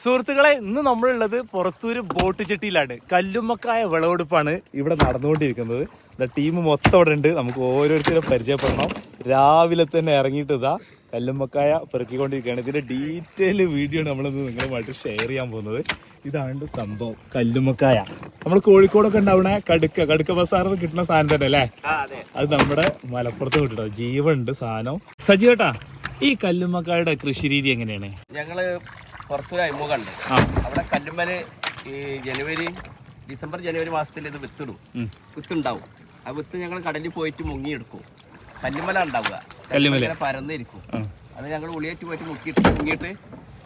സുഹൃത്തുക്കളെ, ഇന്ന് നമ്മളുള്ളത് പുറത്തൂര് ബോട്ട് ചെട്ടിയിലാണ്. കല്ലുമ്മക്കായ വിളവെടുപ്പാണ് ഇവിടെ നടന്നുകൊണ്ടിരിക്കുന്നത്. ടീം മൊത്തം അവിടെ ഉണ്ട്. നമുക്ക് ഓരോരുത്തരെ പരിചയപ്പെടണം. രാവിലെ തന്നെ ഇറങ്ങിയിട്ട് ഇതാ കല്ലുമ്മക്കായ പെറുക്കിക്കൊണ്ടിരിക്കുകയാണ്. ഇതിന്റെ ഡീറ്റെയിൽ വീഡിയോ ആണ് നമ്മളിന്ന് നിങ്ങളുമായിട്ട് ഷെയർ ചെയ്യാൻ പോകുന്നത്. ഇതാണ് സംഭവം, കല്ലുമ്മക്കായ. നമ്മൾ കോഴിക്കോടൊക്കെ ഉണ്ടാവണ കടുക്ക ബസാറിൽ കിട്ടുന്ന സാധനം തന്നെ അല്ലേ? അത് നമ്മുടെ മലപ്പുറത്ത് കിട്ടും. ജീവുണ്ട് സാധനം. സജീവേട്ടാ, ഈ കല്ലുമ്മക്കായുടെ കൃഷി രീതി എങ്ങനെയാണ്? ഞങ്ങള് പുറത്തൊരു അഴിമുഖമുണ്ട്. അവിടെ കല്ലുമ്മല് ഈ ഡിസംബർ ജനുവരി മാസത്തിൽ ഇത് വിത്തുണ്ടാവും. ആ വിത്ത് ഞങ്ങൾ കടലിൽ പോയിട്ട് മുങ്ങിയെടുക്കും. കല്ലുമ്മല ഉണ്ടാവുക, കല്ലുമ്മല പരന്നിരിക്കും. അത് ഞങ്ങൾ ഉളിയേറ്റ് പോയിട്ട് മുങ്ങിയിട്ട്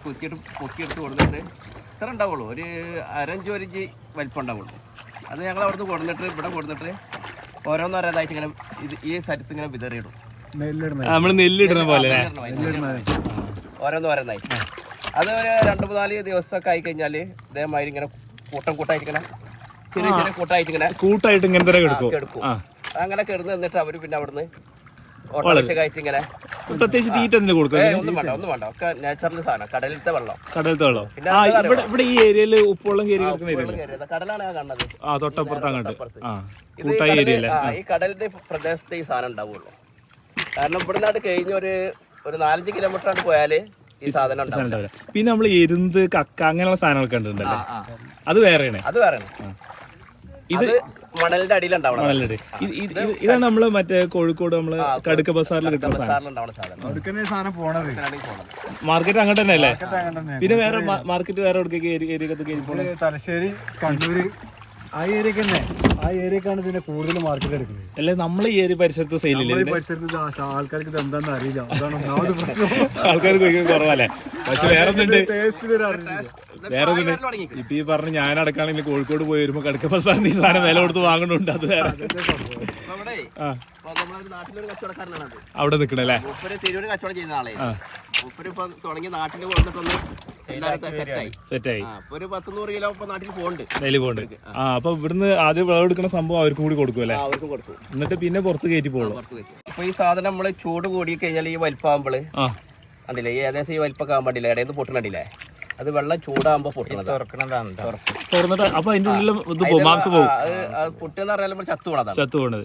പൊക്കിയെടുത്ത് കൊടുത്തിട്ട് ഇത്ര ഉണ്ടാവുള്ളൂ, ഒരു അരഞ്ച് വലിപ്പം ഉണ്ടാവുള്ളൂ. അത് ഞങ്ങൾ അവിടുന്ന് ഇവിടെ കൊടുത്തിട്ട് ഓരോന്നോരോന്നായിട്ട് ഇങ്ങനെ ഈ സ്ഥലത്ത് ഇങ്ങനെ വിതറിയിടും. നമ്മള് നെല്ലിടുന്ന പോലെ ഓരോന്നായി അത് ഒരു 2-4 ദിവസമൊക്കെ ആയി കഴിഞ്ഞാല് ഇതേമാതിരി ഇങ്ങനെ കൂട്ടായിട്ട് ഇങ്ങനെ ചെറിയ കൂട്ടായിട്ട് ഇങ്ങനെ എടുക്കും. അങ്ങനെ കിടന്ന് നിന്നിട്ട് അവര് പിന്നെ അവിടുന്ന് ഓട്ടോമാറ്റിക്കായിട്ട് ഇങ്ങനെ പ്രത്യേകിച്ച് തീറ്റ ഒന്നും വേണ്ട ഒക്കെ നാച്ചുറൽ സാധനം, കടലിലത്തെ വെള്ളം. പിന്നെ ഇവിടെ ഈ ഏരിയയില് ഉപ്പുവെള്ളം കടലാണ് ഞാൻ കാണുന്നത്. ഈ കടലിന്റെ പ്രദേശത്തെ ഈ സാധനം ഉണ്ടാവുള്ളൂ. കാരണം ഇവിടെ നാട് കഴിഞ്ഞ ഒരു 4-5 കിലോമീറ്റർ പോയാല് ഈ സാധനം ഉണ്ടാവില്ല. പിന്നെ നമ്മള് എരുന്ത്, കക്ക അങ്ങനെയുള്ള സാധനങ്ങളൊക്കെ ഉണ്ടല്ലോ, അത് വേറെയാണ്. ഇത് മണലിന്റെ അടിയിലുണ്ടാവണം. ഇതാണ് നമ്മള് മറ്റേ കോഴിക്കോട് നമ്മള് കടുക്ക ബസാറിൽ കിട്ടുന്ന സാധനം. മാർക്കറ്റ് അങ്ങോട്ട് തന്നെ അല്ലേ? പിന്നെ വേറെ മാർക്കറ്റ് വേറെ എവിടേക്ക്? തലശ്ശേരി, കണ്ണൂര്, ആ ഏരിയക്ക് തന്നെ. ആ ഏരിയക്കാണ് ഇതിന്റെ കൂടുതൽ മാർക്കറ്റ് എടുക്കുന്നത്. അല്ലെ നമ്മള് ഈ ഏരിയ പരിസരത്ത് സെയിലില്ല. പരിസരത്ത് ആൾക്കാർക്ക് ഇത് എന്താണെന്ന് അറിയില്ല. അതാണ് ഒന്നാമത് പ്രശ്നം. ആൾക്കാർക്ക് കുറവല്ലേ? പക്ഷെ വേറെ ഒന്നുണ്ട്. ഇപ്പൊ ഈ പറഞ്ഞ ഞാനടക്കാണെങ്കിൽ കോഴിക്കോട് പോയി വരുമ്പോ കടുക്ക ബസാറിന് ഈ സാധനം വില കൊടുത്ത് വാങ്ങുന്നുണ്ട്. അത് വേറെ അവിടെ നിക്കണല്ലേ? തിരൂര് കച്ചവടം ചെയ്യുന്ന ആളെ തുടങ്ങി നാട്ടിൽ വന്നിട്ടൊന്ന് സെറ്റായി. ഒരു 10-100 കിലോ ഇപ്പൊ നാട്ടിൽ പോകുന്നുണ്ട്. അപ്പൊ ഇവിടുന്ന് ആദ്യം വിളവെടുക്കുന്ന സംഭവം അവർക്ക് കൂടി കൊടുക്കും അല്ലേ? എന്നിട്ട് പിന്നെ പുറത്ത് കയറ്റി പോകും. ഇപ്പൊ ഈ സാധനം നമ്മള് ചൂട് കൂടി കഴിഞ്ഞാൽ ഈ വലിപ്പാകുമ്പോള് കണ്ടില്ലേ, ഏകദേശം ഈ വലിപ്പൊക്കെ ആകുമ്പോൾ കണ്ടില്ലേ, ഇടയിൽ നിന്ന് പൊട്ടണണ്ടില്ലേ? അത് വെള്ളം ചൂടാകുമ്പോ പൊട്ടുന്നത്. പൊട്ടെന്ന് പറഞ്ഞാൽ ചത്തു പോണത്.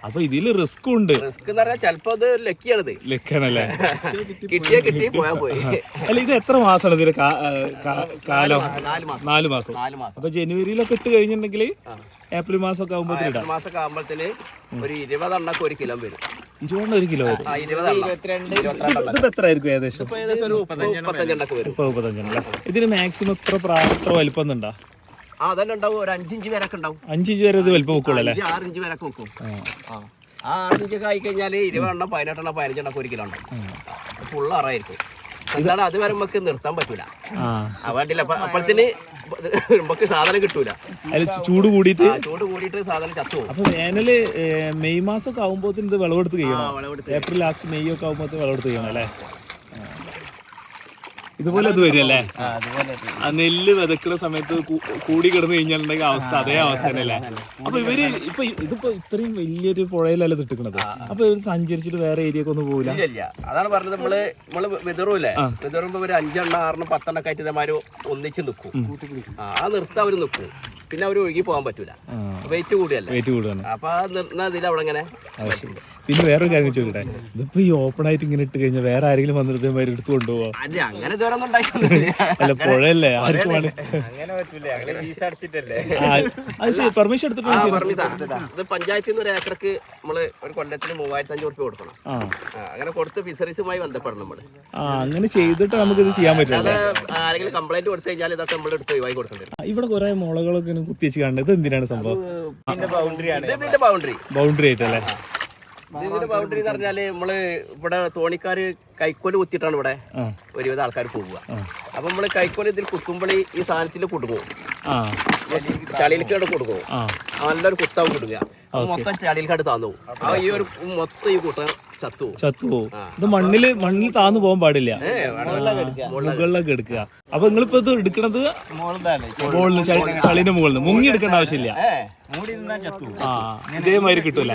അപ്പൊ ഇതില് റിസ്ക് ഉണ്ട്. റിസ്ക് എന്ന് പറഞ്ഞാൽ ചിലപ്പോ അത് ലക്കിയാണത്. ലക്കാണല്ലേ? കിട്ടി പോയാ പോയി. അല്ല, ഇത് എത്ര മാസമാണ് ഇതിന് കാലം? 4 മാസം. അപ്പൊ ജനുവരിയിലൊക്കെ ഇട്ട് കഴിഞ്ഞിട്ടുണ്ടെങ്കിൽ ഏപ്രിൽ മാസമൊക്കെ ആകുമ്പോഴത്തേന് ഒരു 20 എണ്ണൊക്കെ 1 കിലോ വരും. 21 കിലോ വരും. ഇതിപ്പോ എത്ര ആയിരിക്കും? ഏകദേശം 35 അല്ലേ? ഇതിന് മാക്സിമം എത്ര വലിപ്പം ഉണ്ടോ? അതന്നെ ഉണ്ടാവും, ഒരു 5 ഇഞ്ച് വരെ ഉണ്ടാവും. 5 ഇഞ്ച് വരെ ഇത് വലിപ്പം വെക്കുള്ളൂ അല്ലേ? 6 ഇഞ്ച് വരെ വെക്കും. ആ 6 ഇഞ്ചൊക്കെ ആയി കഴിഞ്ഞാല് 20 എണ്ണം 18 എണ്ണം 15 എണ്ണം 1 കിലോ ഉണ്ടാവും. ഫുള്ള് അറായിരിക്കും. എന്താണ് അത് വരെ നമുക്ക് നിർത്താൻ പറ്റൂല. വേണ്ടില്ല, അപ്പോഴത്തേന് നമുക്ക് സാധനം കിട്ടൂല. ചൂട് കൂടിയിട്ട് സാധനം ചത്തു. അപ്പൊ വേനല് മെയ് മാസമൊക്കെ ആകുമ്പോ ഇത് വിളവെടുത്ത് കഴിയണം. ഏപ്രിൽ ലാസ്റ്റ് മെയ് ഒക്കെ ആകുമ്പോ വിളവെടുത്ത് കഴിയണം അല്ലേ? ഇതുപോലെ അത് വരുമല്ലേ? ആ നെല്ല് വിതക്കുന്ന സമയത്ത് കൂടി കിടന്നു കഴിഞ്ഞാലുണ്ടെങ്കിൽ അവസ്ഥ അതേ അവസ്ഥ തന്നെ അല്ലേ? അപ്പൊ ഇവര് ഇതിപ്പോ ഇത്രയും വലിയൊരു പുഴയിലല്ല തിട്ടിക്കണത്. അപ്പൊ ഇവര് സഞ്ചരിച്ചിട്ട് വേറെ ഏരിയക്ക് ഒന്നും പോകില്ല. അതാണ് പറഞ്ഞത്. നമ്മള് വിതറൂല്ലേ, വിതറുമ്പോ ഒരു 5 എണ്ണം 6 എണ്ണം 10 എണ്ണം ആയിട്ട് ഇതേമാതിരി ഒന്നിച്ച് നിൽക്കും. ആ നിർത്താൻ അവര് നിൽക്കും. പിന്നെ അവര് ഒഴുകി പോകാൻ പറ്റൂല, വെയിറ്റ് കൂടിയല്ലേ. അപ്പൊ ആ നിർത്തുന്ന ഇതിൽ അവിടെ ഇങ്ങനെ. പിന്നെ വേറൊരു കാര്യം ചോദിക്കട്ടെ, ഇതിപ്പോ ഈ ഓപ്പൺ ആയിട്ട് ഇങ്ങനെ ഇട്ട് കഴിഞ്ഞാൽ വേറെ ആരെങ്കിലും വന്നിട്ട് എടുത്തു കൊണ്ടുപോവാ? അങ്ങനെ ദൂരം ഉണ്ടായിട്ടില്ല. അല്ല, പുഴയല്ലേ, ആർക്കും പെർമിഷൻ ഇത് പഞ്ചായത്തിൽ നിന്ന് ഒരു ഏക്കർക്ക് നമ്മള് ഒരു കൊല്ലത്തിന് 3500 രൂപ കൊടുക്കണം. അങ്ങനെ കൊടുത്ത് ഫിഷറീസുമായി ബന്ധപ്പെടണം നമ്മള്. അങ്ങനെ ചെയ്തിട്ട് നമുക്ക് ഇത് ചെയ്യാൻ പറ്റില്ല. ആരെങ്കിലും കംപ്ലൈന്റ് കൊടുത്തു കഴിഞ്ഞാൽ ഇതൊക്കെ നമ്മൾ എടുത്ത് ഒഴിവായി കൊടുക്കേണ്ടി. ഇവിടെ കുറെ മുളകളൊക്കെ കുത്തിവെച്ച് കാണുന്നത് ഇത് എന്തിനാണ് സംഭവം? ബൗണ്ടറി ആയിട്ടല്ലേ? ഇതിന്റെ ബൗണ്ടറി എന്ന് പറഞ്ഞാല് നമ്മള് ഇവിടെ തോണിക്കാര് കൈക്കോല് കുത്തിയിട്ടാണ് ഇവിടെ ഒരുവിധം ആൾക്കാർ പോവുക. അപ്പൊ നമ്മള് കൈക്കോല് ഇതിൽ കുത്തുമ്പോൾ ഈ സാധനത്തിൽ കുടുങ്ങും, ചളിയിലേക്കാട് കുടുങ്ങും. നല്ലൊരു കുത്താവ് കുടുങ്ങുക, മൊത്തം ചളിയിലേക്കാട് താന്നു. ആ ഈ ഒരു മൊത്തം ഈ കൂട്ടം ചത്തുപോകും. ഇത് മണ്ണിൽ താന്നു പോകാൻ പാടില്ല, മുകളിലൊക്കെ എടുക്കുക. അപ്പൊ നിങ്ങളിപ്പോ ഇത് എടുക്കണത് മുകളിൽ, ചളിന്റെ മുകളിൽ മുങ്ങി എടുക്കേണ്ട ആവശ്യമില്ല. ഇതേമാതിരി കിട്ടൂല.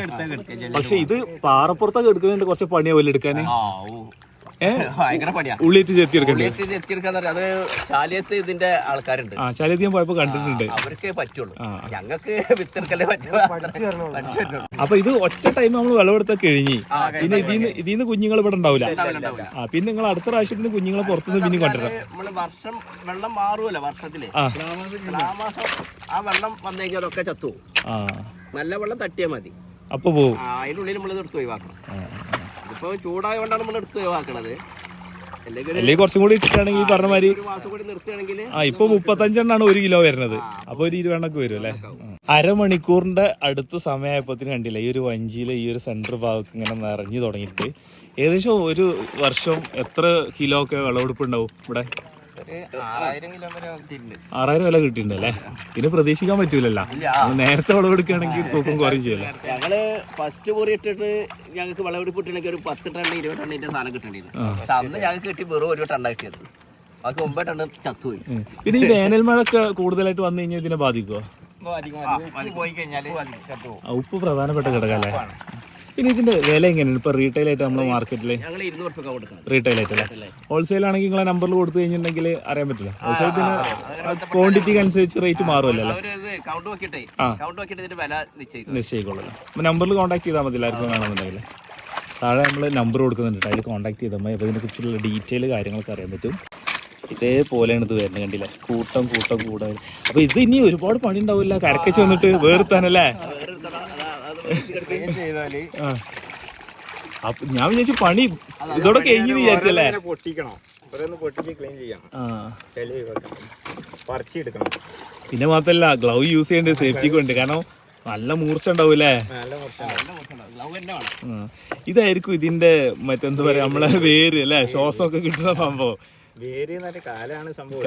പക്ഷെ ഇത് പാറപ്പുറത്തൊക്കെ എടുക്കുന്നുണ്ട്, കുറച്ച് പണിയാവില്ല എടുക്കാന്. ഭയങ്കര പണിയാ. ഉള്ളിയിട്ട് ചെത്തിയെടുക്കണ്ടേ? ഉള്ളിയിട്ട് ചെത്തിയെടുക്കാന്ന് പറഞ്ഞാൽ അത് ശാലയത്ത് ഇതിന്റെ ആൾക്കാരുണ്ട്. ആ ശാലയത്ത് ഞാൻ പോയപ്പോ കണ്ടിട്ടുണ്ട്. അവർക്ക് പറ്റുള്ളൂ, ഞങ്ങൾക്ക് വിത്തെടുക്കല്ലേ പറ്റുള്ളൂ. അപ്പൊ ഇത് ഒറ്റ ടൈം നമ്മൾ വിളവെടുത്താൽ കഴിഞ്ഞ് പിന്നെ ഇതിന്ന് കുഞ്ഞുങ്ങൾ ഇവിടെ ഉണ്ടാവില്ല. ആ പിന്നെ നിങ്ങൾ അടുത്ത പ്രാവശ്യത്തിന് കുഞ്ഞുങ്ങളെ പുറത്തുനിന്ന് പിന്നെ കൊണ്ടുവരാം. നമ്മള് വർഷം വെള്ളം മാറുമല്ലോ വർഷത്തില്. തുലാമാസം ആ വെള്ളം വന്നു കഴിഞ്ഞാൽ അതൊക്കെ ചത്തു. നല്ല വെള്ളം തട്ടിയാൽ മതി, അപ്പൊ പോവും. അതിനുള്ളിൽ നമ്മൾ എടുത്ത് ഒഴിവാക്കണം. ഇതിപ്പോ ചൂടായതുകൊണ്ടാണ് നമ്മൾ എടുത്ത് ഒഴിവാക്കണത്. അല്ലെങ്കിൽ കുറച്ചും കൂടി ഇട്ടിട്ടാണെങ്കിൽ ഈ പറഞ്ഞ മാതിരി ഒരു മാസം കൂടി നിർത്തുകയാണെങ്കിൽ ഇപ്പൊ 35 1 കിലോ വരുന്നത്. അപ്പൊ ഒരു 20 എണ്ണൊക്കെ വരും അല്ലെ. അരമണിക്കൂറിന്റെ അടുത്ത സമയമായപ്പോത്തിന് കണ്ടില്ല ഈ ഒരു വഞ്ചിയിലെ ഈ ഒരു സെന്റർ ഭാഗത്ത് ഇങ്ങനെ നിറഞ്ഞു തുടങ്ങിയിട്ട്. ഏകദേശം ഒരു വർഷം എത്ര കിലോ ഒക്കെ വിളവെടുപ്പ് ഉണ്ടാവും ഇവിടെ? 6000 കിലോ വരെ കിട്ടിയിട്ടുണ്ട്. 6000 വില കിട്ടിയിട്ടുണ്ടല്ലേ? ഇതിന് പ്രതീക്ഷിക്കാൻ പറ്റൂലല്ല. നേരത്തെ വിളവെടുക്കുകയാണെങ്കിൽ തൂക്കം കുറയും ചെയ്യല്ലേ. ഞങ്ങള് ഫസ്റ്റ് പൊറി ഇട്ടിട്ട് ഞങ്ങൾക്ക് വിളവെടുപ്പ് കിട്ടണമെങ്കിൽ ഒരു 10 ടൺ 20 ടണ്ണിന്റെ സാധനം കിട്ടേണ്ടിയിരുന്നു. പക്ഷെ അന്ന് ഞങ്ങൾക്ക് കിട്ടി വെറും 1 ടണ്ണ കിട്ടിയത്. ബാക്കി 9 ടണ്ണ് ചത്തുപോയി. പിന്നെ ഈ വേനൽ മഴ ഒക്കെ കൂടുതലായിട്ട് വന്നു കഴിഞ്ഞാൽ ഇതിനെ ബാധിക്കുമോ? പോയി കഴിഞ്ഞാല് ഉപ്പ് പ്രധാനപ്പെട്ട ഘടകല്ലേ. പിന്നെ ഇതിന്റെ വില എങ്ങനെയാണ് ഇപ്പൊ റീറ്റെയിൽ ആയിട്ട് നമ്മുടെ മാർക്കറ്റില്? ഞങ്ങൾ 200 രൂപ കൊടുക്കണം റീറ്റെയിൽ ആയിട്ട് അല്ലേ? ഹോൾസെയിൽ ആണെങ്കിൽ നിങ്ങളെ നമ്പറിൽ കൊടുത്തു കഴിഞ്ഞിട്ടുണ്ടെങ്കിൽ അറിയാൻ പറ്റില്ല. ഹോൾസെയിൽ പിന്നെ ക്വാണ്ടിറ്റിക്ക് അനുസരിച്ച് റേറ്റ് മാറുമല്ലോ. കൗണ്ട് നോക്കിയിട്ടേ ഇതിന്റെ വില നിശ്ചയിക്കുള്ളൂ. അപ്പൊ നമ്പറിൽ കോൺടാക്ട് ചെയ്താൽ മതി എല്ലാവർക്കും വേണമെന്നുണ്ടെങ്കിൽ. താഴെ നമ്മൾ നമ്പർ കൊടുക്കുന്നുണ്ട്, അതിൽ കോൺടാക്ട് ചെയ്താൽ മതി. അപ്പോൾ ഇതിനെ കുറിച്ചുള്ള ഡീറ്റെയിൽ കാര്യങ്ങളൊക്കെ അറിയാൻ പറ്റും. ഇതേപോലെയാണ് ഇത് വരുന്നത്, കണ്ടില്ലേ? കൂട്ടം കൂടെ. അപ്പൊ ഇത് ഇനി ഒരുപാട് പണി ഉണ്ടാവില്ല, കരക്കച്ച് വന്നിട്ട് വേർത്താനല്ലേ. അപ്പൊ ഞാൻ വിചാരിച്ചു പണി ഇതോടെ കഴിഞ്ഞു വിചാരിച്ചല്ലേ. പിന്നെ മാത്രല്ല ഗ്ലൗ യൂസ് ചെയ്യേണ്ട സേഫ്റ്റിക്ക് ഉണ്ട്, കാരണം നല്ല മൂർച്ച ഉണ്ടാവൂലേ. ഇതായിരിക്കും ഇതിന്റെ മറ്റെന്താ പറയാ നമ്മളെ വേര് അല്ലെ, ശ്വാസമൊക്കെ കിട്ടുന്ന സംഭവം.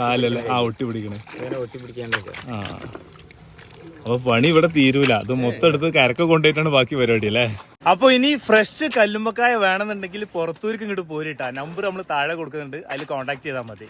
കാലല്ലേ ഒട്ടി പിടിക്കണേ. അപ്പൊ പണി ഇവിടെ തീരൂല, അത് മൊത്തം എടുത്ത് കരക്ക് കൊണ്ടുപോയിട്ടാണ് ബാക്കി പരിപാടി അല്ലേ. അപ്പൊ ഇനി ഫ്രഷ് കല്ലുമ്മക്കായ വേണമെന്നുണ്ടെങ്കിൽ പുറത്തൂർക്ക് ഇങ്ങോട്ട് പോരിട്ടാ. നമ്പർ നമ്മൾ താഴെ കൊടുക്കുന്നുണ്ട്, അതിൽ കോൺടാക്ട് ചെയ്താൽ മതി.